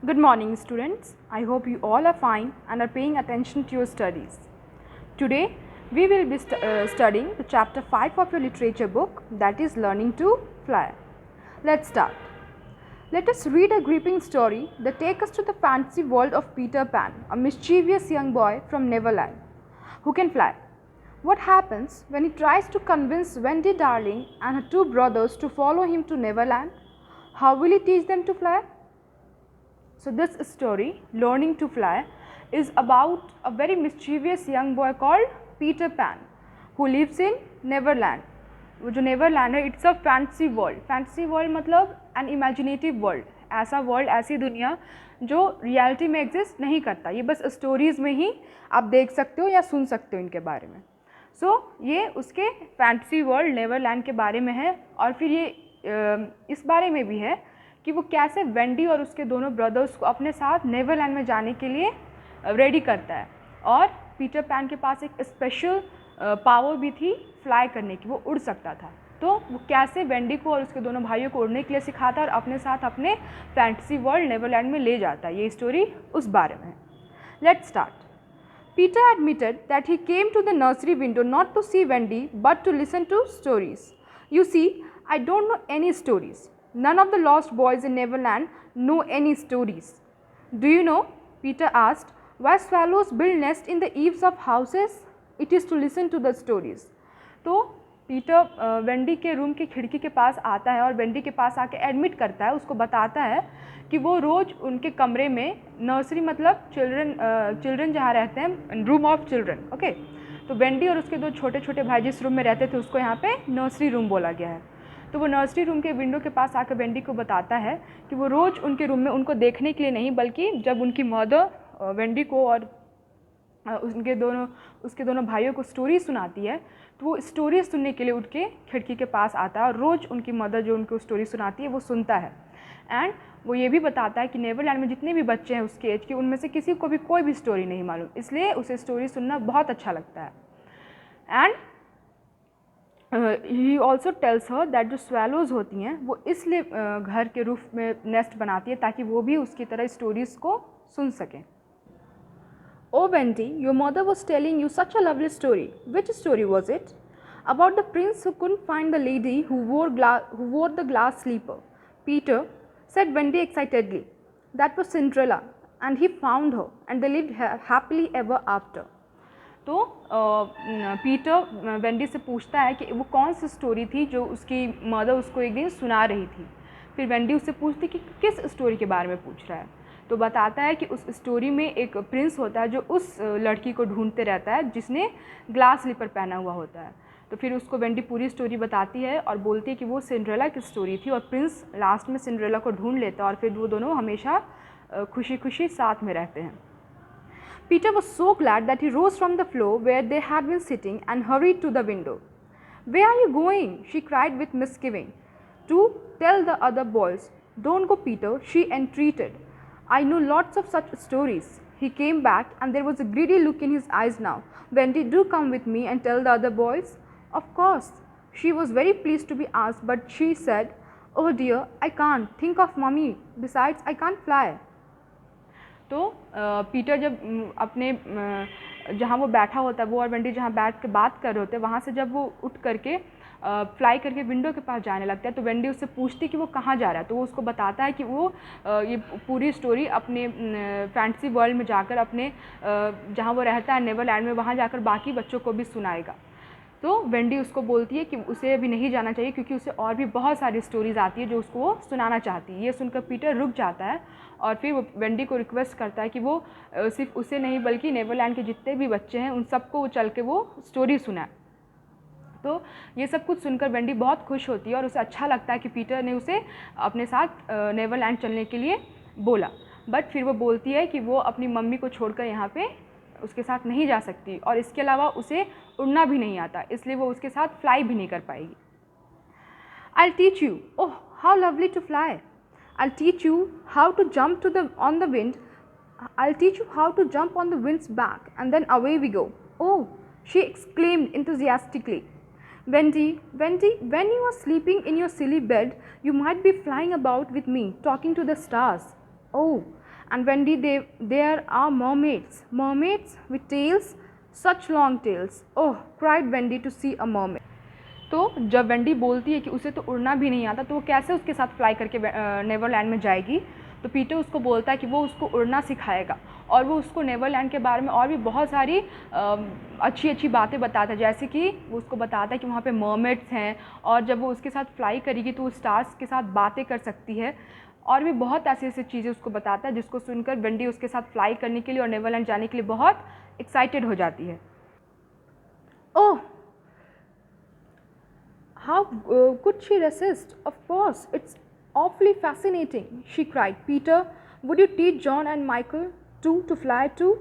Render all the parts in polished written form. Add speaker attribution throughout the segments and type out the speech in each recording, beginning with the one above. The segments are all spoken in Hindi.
Speaker 1: Good morning, students. I hope you all are fine and are paying attention to your studies. Today, we will be studying the chapter 5 of your literature book, that is Learning to Fly. Let's start. Let us read a gripping story that takes us to the fantasy world of Peter Pan, a mischievous young boy from Neverland who can fly. What happens when he tries to convince Wendy Darling and her two brothers to follow him to Neverland? How will he teach them to fly? So this story, Learning to Fly, is about a very mischievous young boy called Peter Pan who lives in Neverland. वो जो नेवरलैंड है इट्स अ फैंसी वर्ल्ड मतलब एन इमेजिनेटिव वर्ल्ड, ऐसा वर्ल्ड, ऐसी दुनिया जो रियलिटी में एग्जिस्ट नहीं करता, ये बस स्टोरीज़ में ही आप देख सकते हो या सुन सकते हो इनके बारे में. ये उसके फैंसी वर्ल्ड नेवरलैंड के बारे में है और फिर ये इस बारे में भी है कि वो कैसे वेंडी और उसके दोनों ब्रदर्स को अपने साथ नेवरलैंड में जाने के लिए रेडी करता है. और पीटर पैन के पास एक स्पेशल पावर भी थी फ्लाई करने की, वो उड़ सकता था. तो वो कैसे वेंडी को और उसके दोनों भाइयों को उड़ने के लिए सिखाता है और अपने साथ अपने फैंटेसी वर्ल्ड नेवरलैंड में ले जाता है, ये स्टोरी उस बारे में है. Let's start. Peter admitted that he came to the nursery window not to see Wendy but to listen to stories. You see, I don't know any stories. None of the lost boys in Neverland know any stories. Do you know, Peter asked, why swallows build nests in the eaves of houses? It is to listen to the stories. तो पीटर वेंडी के रूम की खिड़की के पास आता है और वेंडी के पास आके एडमिट करता है, उसको बताता है कि वो रोज़ उनके कमरे में, नर्सरी मतलब चिल्ड्रन जहाँ रहते हैं, रूम ऑफ चिल्ड्रन, ओके. तो वेंडी और उसके दो छोटे छोटे भाई जिस रूम में रहते थे उसको यहाँ पे नर्सरी रूम बोला गया है. तो वो नर्सरी रूम के विंडो के पास आकर वेंडी को बताता है कि वो रोज़ उनके रूम में उनको देखने के लिए नहीं, बल्कि जब उनकी मदर वेंडी को और उसके दोनों भाइयों को स्टोरी सुनाती है तो वो स्टोरी सुनने के लिए उठ के खिड़की के पास आता है और रोज़ उनकी मदर जो उनको स्टोरी सुनाती है वो सुनता है. एंड वो ये भी बताता है कि नेवरलैंड में जितने भी बच्चे हैं उसके एज के, उनमें से किसी को भी कोई भी स्टोरी नहीं मालूम, इसलिए उसे स्टोरी सुनना बहुत अच्छा लगता है. And he also tells her that जो स्वेलोज होती हैं वो इसलिए घर के रूफ में नेस्ट बनाती है ताकि वो भी उसकी तरह स्टोरीज़ को सुन सकें. Oh Wendy, your mother was telling you such a lovely story. Which story was it? About the prince who couldn't find the lady who wore the glass slipper. Peter, said Wendy excitedly. That was Cinderella, and he found her, and they lived happily ever after. तो पीटर वेंडी से पूछता है कि वो कौन सी स्टोरी थी जो उसकी मदर उसको एक दिन सुना रही थी. फिर वेंडी उससे पूछती कि किस स्टोरी के बारे में पूछ रहा है. तो बताता है कि उस स्टोरी में एक प्रिंस होता है जो उस लड़की को ढूंढते रहता है जिसने ग्लास स्लीपर पहना हुआ होता है. तो फिर उसको वेंडी पूरी स्टोरी बताती है और बोलती है कि वो सिंड्रेला की स्टोरी थी और प्रिंस लास्ट में सिंड्रेला को ढूंढ लेता है और फिर वो दोनों हमेशा खुशी खुशी साथ में रहते हैं. Peter was so glad that he rose from the floor where they had been sitting and hurried to the window. Where are you going? She cried with misgiving. To tell the other boys. Don't go, Peter, she entreated. I know lots of such stories. He came back and there was a greedy look in his eyes now. Wendy, do come with me and tell the other boys. Of course. She was very pleased to be asked, but she said, oh dear, I can't. Think of mommy. Besides, I can't fly. तो पीटर जब अपने जहाँ वो बैठा होता है, वो और वेंडी जहाँ बैठ के बात कर रहे होते हैं, वहाँ से जब वो उठ करके फ्लाई करके विंडो के पास जाने लगता है तो वेंडी उससे पूछती कि वो कहाँ जा रहा है. तो वो उसको बताता है कि वो ये पूरी स्टोरी अपने फैंटेसी वर्ल्ड में जाकर अपने जहाँ वो रहता है नेवरलैंड में, वहाँ जाकर बाकी बच्चों को भी सुनाएगा. तो वेंडी उसको बोलती है कि उसे अभी नहीं जाना चाहिए क्योंकि उसे और भी बहुत सारी स्टोरीज़ आती है जो उसको वो सुनाना चाहती है. ये सुनकर पीटर रुक जाता है और फिर वो वेंडी को रिक्वेस्ट करता है कि वो सिर्फ उसे नहीं बल्कि नेवरलैंड के जितने भी बच्चे हैं उन सबको वो चल के वो स्टोरी सुनाए. तो ये सब कुछ सुनकर वेंडी बहुत खुश होती है और उसे अच्छा लगता है कि पीटर ने उसे अपने साथ नेवरलैंड चलने के लिए बोला. बट फिर वो बोलती है कि वो अपनी मम्मी को छोड़कर यहाँ पे उसके साथ नहीं जा सकती और इसके अलावा उसे उड़ना भी नहीं आता, इसलिए वो उसके साथ फ्लाई भी नहीं कर पाएगी. I'll teach you. Oh, how lovely to fly. I'll teach you how to jump on the wind. I'll teach you how to jump on the wind's back and then away we go. Oh, she exclaimed enthusiastically. Wendy, when you are sleeping in your silly bed, you might be flying about with me, talking to the stars. Oh, And Wendy, there are mermaids with tails, such long tails. Oh, cried Wendy to see a mermaid. तो जब वेंडी बोलती है कि उसे तो उड़ना भी नहीं आता, तो वो कैसे उसके साथ फ्लाई करके नेवरलैंड में जाएगी, तो पीटर उसको बोलता है कि वो उसको उड़ना सिखाएगा और वो उसको नेवरलैंड के बारे में और भी बहुत सारी अच्छी अच्छी बातें बताता है। जैसे कि वो उसको बताता है कि वहाँ पे मर्मेड्स हैं और जब वो उसके साथ फ्लाई करेगी तो वो स्टार्स के साथ बातें कर सकती है और भी बहुत ऐसी ऐसी चीज़ें उसको बताता है जिसको सुनकर वेंडी उसके साथ फ्लाई करने के लिए और नेवरलैंड जाने के लिए बहुत एक्साइटेड हो जाती है। ओह, how could she resist? Of course, it's awfully fascinating, she cried. Peter, would you teach John and Michael too to fly too?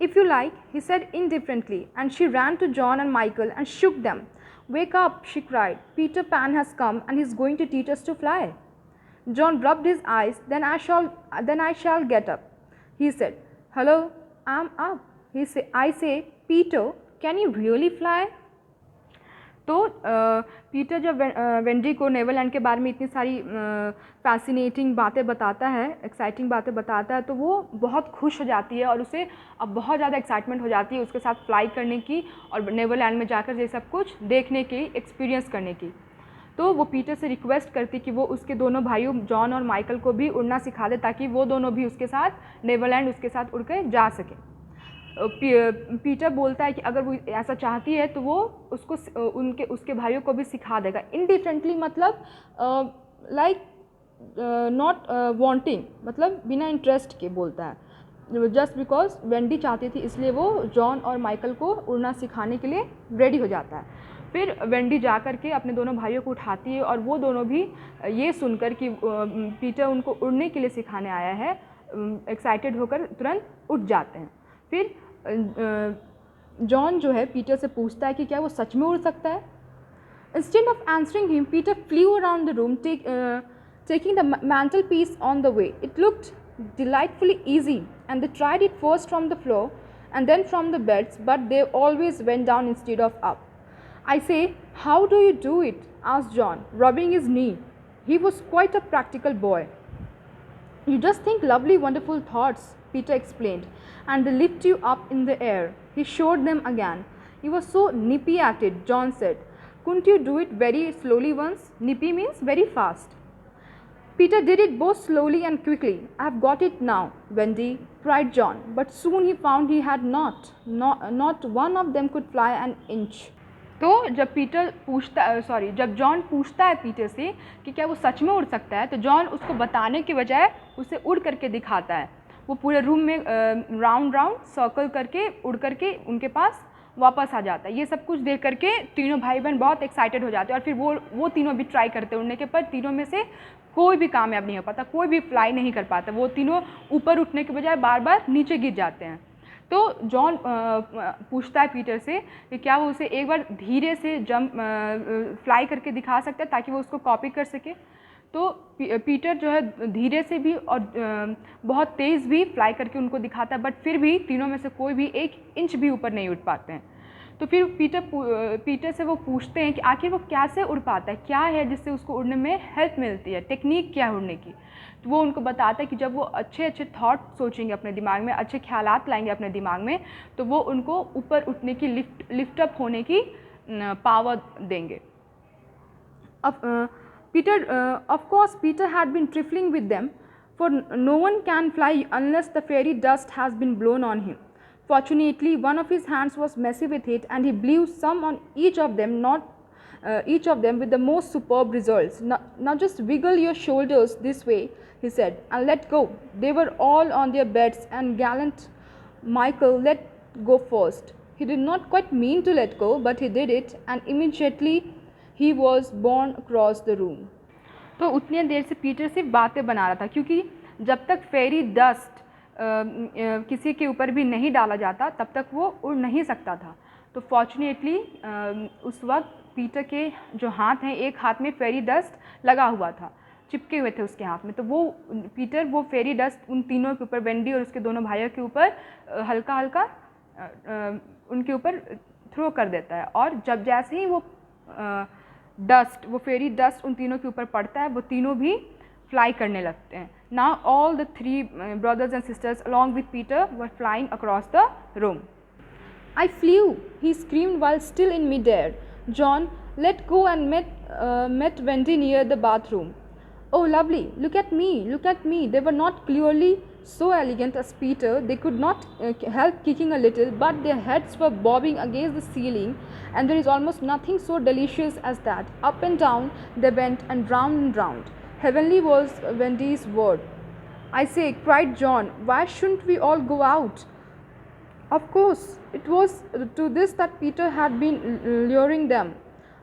Speaker 1: If you like, he said indifferently, and she ran to John and Michael and shook them. Wake up, she cried. Peter Pan has come and he's going to teach us to fly. John rubbed his eyes. Then I shall get up, he said. Hello, I'm up. I say, Peter, can you really fly? तो पीटर जब वेंडी को नेवरलैंड के बारे में इतनी सारी फैसिनेटिंग बातें बताता है, एक्साइटिंग बातें बताता है, तो वो बहुत खुश हो जाती है और उसे अब बहुत ज़्यादा एक्साइटमेंट हो जाती है उसके साथ फ्लाई करने की और नेवरलैंड में जाकर ये सब कुछ देखने की, एक्सपीरियंस करने की। तो वो पीटर से रिक्वेस्ट करती कि वो उसके दोनों भाइयों जॉन और माइकल को भी उड़ना सिखा दे ताकि वो दोनों भी उसके साथ नेवरलैंड उसके साथ उड़ कर जा सकें। पीटर बोलता है कि अगर वो ऐसा चाहती है तो वो उसको उसके भाइयों को भी सिखा देगा। इनडिफरेंटली मतलब लाइक नॉट वांटिंग, मतलब बिना इंटरेस्ट के बोलता है। जस्ट बिकॉज वेंडी चाहती थी इसलिए वो जॉन और माइकल को उड़ना सिखाने के लिए रेडी हो जाता है। फिर वेंडी जा कर के अपने दोनों भाइयों को उठाती है और वो दोनों भी ये सुनकर कि पीटर उनको उड़ने के लिए सिखाने आया है, एक्साइटेड होकर तुरंत उठ जाते हैं। फिर जॉन जो है पीटर से पूछता है कि क्या वो सच में उड़ सकता है। Instead of answering him, Peter flu around the room taking the mantelpiece on the way. It looked delightfully easy, and they tried it first from the floor and then from the beds, but they always went down instead of up. I say, how do you do it? Asked John, rubbing his knee. He was quite a practical boy. You just think lovely, wonderful thoughts, Peter explained, and they lift you up in the air. He showed them again. You were so nippy at it, John said. Couldn't you do it very slowly once? Nippy means very fast. Peter did it both slowly and quickly. I've got it now, Wendy, cried John. But soon he found he had not one of them could fly an inch. तो जब जॉन पूछता है पीटर से कि क्या वो सच में उड़ सकता है, तो जॉन उसको बताने के बजाय उसे उड़ करके दिखाता है। वो पूरे रूम में राउंड सर्कल करके उड़ करके उनके पास वापस आ जाता है। ये सब कुछ देख करके तीनों भाई बहन बहुत एक्साइटेड हो जाते हैं और फिर वो तीनों भी ट्राई करते हैं उड़ने के, पर तीनों में से कोई भी कामयाब नहीं हो पाता, कोई भी फ्लाई नहीं कर पाता। वो तीनों ऊपर उठने के बजाय बार बार नीचे गिर जाते हैं। तो जॉन पूछता है पीटर से कि क्या वो उसे एक बार धीरे से फ्लाई करके दिखा सकता है ताकि वो उसको कॉपी कर सके। तो पीटर जो है धीरे से भी और बहुत तेज़ भी फ्लाई करके उनको दिखाता है, बट फिर भी तीनों में से कोई भी 1 इंच भी ऊपर नहीं उठ पाते हैं। तो फिर पीटर से वो पूछते हैं कि आखिर वो कैसे उड़ पाता है, क्या है जिससे उसको उड़ने में हेल्प मिलती है, टेक्निक क्या है उड़ने की। तो वो उनको बताता है कि जब वो अच्छे थॉट सोचेंगे अपने दिमाग में, अच्छे ख्यालात लाएंगे अपने दिमाग में, तो वो उनको ऊपर उठने की लिफ्ट अप होने की पावर देंगे। Of course, Peter had been trifling with them, for no one can fly unless the fairy dust has been blown on him. Fortunately, one of his hands was messy with it, and he blew some on each of them, with the most superb results. Now just wiggle your shoulders this way, he said, and let go. They were all on their beds, and gallant Michael let go first. He did not quite mean to let go, but he did it, and immediately he was borne across the room. तो उतनी देर से पीटर सिर्फ बातें बना रहा था, क्योंकि जब तक फेरी डस्ट किसी के ऊपर भी नहीं डाला जाता तब तक वो उड़ नहीं सकता था। तो फॉर्चुनेटली उस वक्त पीटर के जो हाथ हैं, एक हाथ में फेरी डस्ट लगा हुआ था, चिपके हुए थे उसके हाथ में। तो पीटर वो फेरी डस्ट उन तीनों के ऊपर, वेंडी और उसके दोनों भाइयों के ऊपर हल्का हल्का उनके ऊपर थ्रो कर देता है। और जब जैसे ही वो फेरी डस्ट उन तीनों के ऊपर पड़ता है, वो तीनों भी फ्लाई करने लगते हैं. Now all the three brothers and sisters along with Peter were flying across the room. I flew, he screamed while still in midair. John let go and met Wendy near the bathroom. Oh lovely, look at me, look at me. They were not clearly so elegant as Peter. They could not help kicking a little, but their heads were bobbing against the ceiling, and there is almost nothing so delicious as that. Up and down they went, and round. Heavenly was Wendy's word. I say, cried John, why shouldn't we all go out? Of course, it was to this that Peter had been luring them.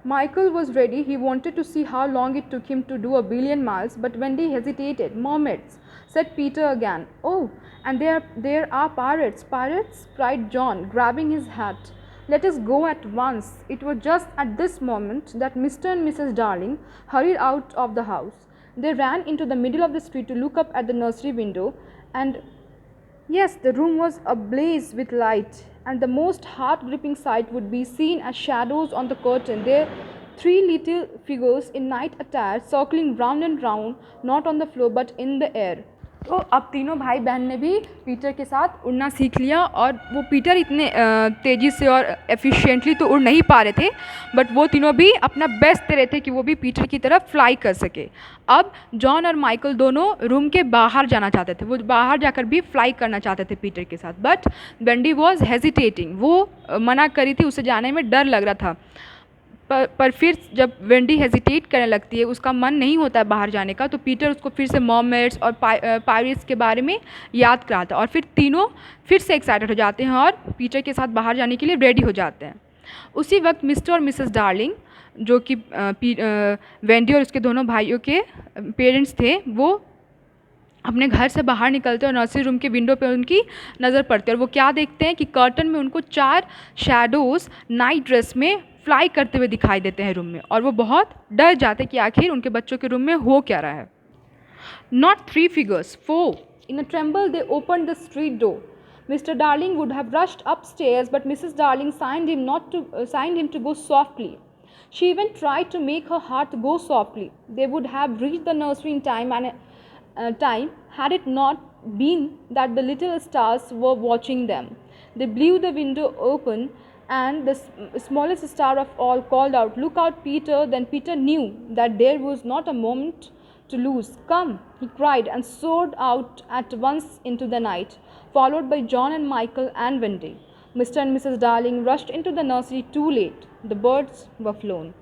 Speaker 1: Michael was ready. He wanted to see how long it took him to do 1,000,000,000 miles, but Wendy hesitated. Mermaids, said Peter again. Oh, and there are pirates. Pirates, cried John, grabbing his hat. Let us go at once. It was just at this moment that Mr. and Mrs. Darling hurried out of the house. They ran into the middle of the street to look up at the nursery window, and yes, the room was ablaze with light, and the most heart-gripping sight would be seen as shadows on the curtain. There three little figures in night attire circling round and round, not on the floor but in the air. तो अब तीनों भाई बहन ने भी पीटर के साथ उड़ना सीख लिया, और वो पीटर इतने तेज़ी से और एफिशिएंटली तो उड़ नहीं पा रहे थे, बट वो तीनों भी अपना बेस्ट दे रहे थे कि वो भी पीटर की तरफ फ्लाई कर सके. अब जॉन और माइकल दोनों रूम के बाहर जाना चाहते थे. वो बाहर जाकर भी फ्लाई करना चाहते थे पीटर के साथ, बट वेंडी वॉज हेजिटेटिंग. वो मना करी थी, उसे जाने में डर लग रहा था. पर फिर जब वेंडी हेजिटेट करने लगती है, उसका मन नहीं होता है बाहर जाने का, तो पीटर उसको फिर से मर्मेड्स और पायरेट्स के बारे में याद कराता है, और फिर तीनों फिर से एक्साइटेड हो जाते हैं और पीटर के साथ बाहर जाने के लिए रेडी हो जाते हैं. उसी वक्त मिस्टर और मिसेस डार्लिंग, जो कि वेंडी और उसके दोनों भाइयों के पेरेंट्स थे, वो अपने घर से बाहर निकलते हैं और नर्सरी रूम के विंडो पे उनकी नज़र पड़ती है, और वो क्या देखते हैं कि कर्टन में उनको 4 शैडोज़ नाइट ड्रेस में फ्लाई करते हुए दिखाई देते हैं रूम में, और वो बहुत डर जाते हैं कि आखिर उनके बच्चों के रूम में हो क्या रहा है. Not 3 figures, 4. In a tremble they opened the street door. Mr. Darling would have rushed upstairs, but Mrs. Darling signed him to go softly. She even tried to make her heart go softly. They would have reached the nursery in time had it not been that the little stars were watching them. They blew the window open, and the smallest star of all called out, "Look out, Peter!" Then Peter knew that there was not a moment to lose. "Come!" he cried, and soared out at once into the night, followed by John and Michael and Wendy. Mr. and Mrs. Darling rushed into the nursery too late. The birds were flown.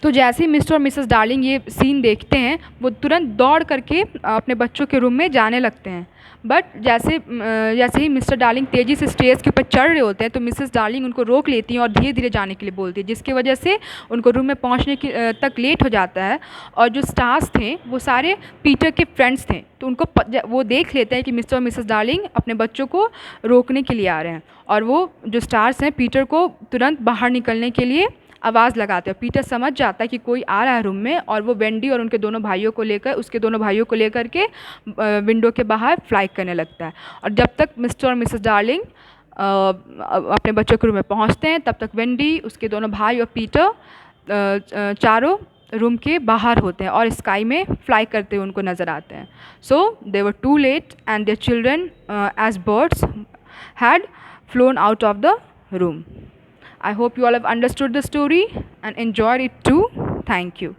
Speaker 1: तो जैसे ही मिस्टर और मिसेस डार्लिंग ये सीन देखते हैं, वो तुरंत दौड़ करके अपने बच्चों के रूम में जाने लगते हैं. बट जैसे ही मिस्टर डार्लिंग तेज़ी से स्टेज के ऊपर चढ़ रहे होते हैं, तो मिसेस डार्लिंग उनको रोक लेती हैं और धीरे धीरे जाने के लिए बोलती है, जिसकी वजह से उनको रूम में पहुंचने की तक लेट हो जाता है. और जो स्टार्स थे वो सारे पीटर के फ्रेंड्स थे, तो उनको वो देख लेते हैं कि मिस्टर और मिसेस डार्लिंग अपने बच्चों को रोकने के लिए आ रहे हैं, और वो जो स्टार्स हैं पीटर को तुरंत बाहर निकलने के लिए आवाज़ लगाते हैं. पीटर समझ जाता है कि कोई आ रहा है रूम में, और वो वेंडी और उसके दोनों भाइयों को लेकर के विंडो के बाहर फ्लाई करने लगता है. और जब तक मिस्टर और मिसेस डार्लिंग अपने बच्चों के रूम में पहुंचते हैं, तब तक वेंडी, उसके दोनों भाई और पीटर चारों रूम के बाहर होते हैं और स्काई में फ्लाई करते हुए उनको नज़र आते हैं. So they were too late, and their children as birds had flown out of the room. I hope you all have understood the story and enjoyed it too. Thank you.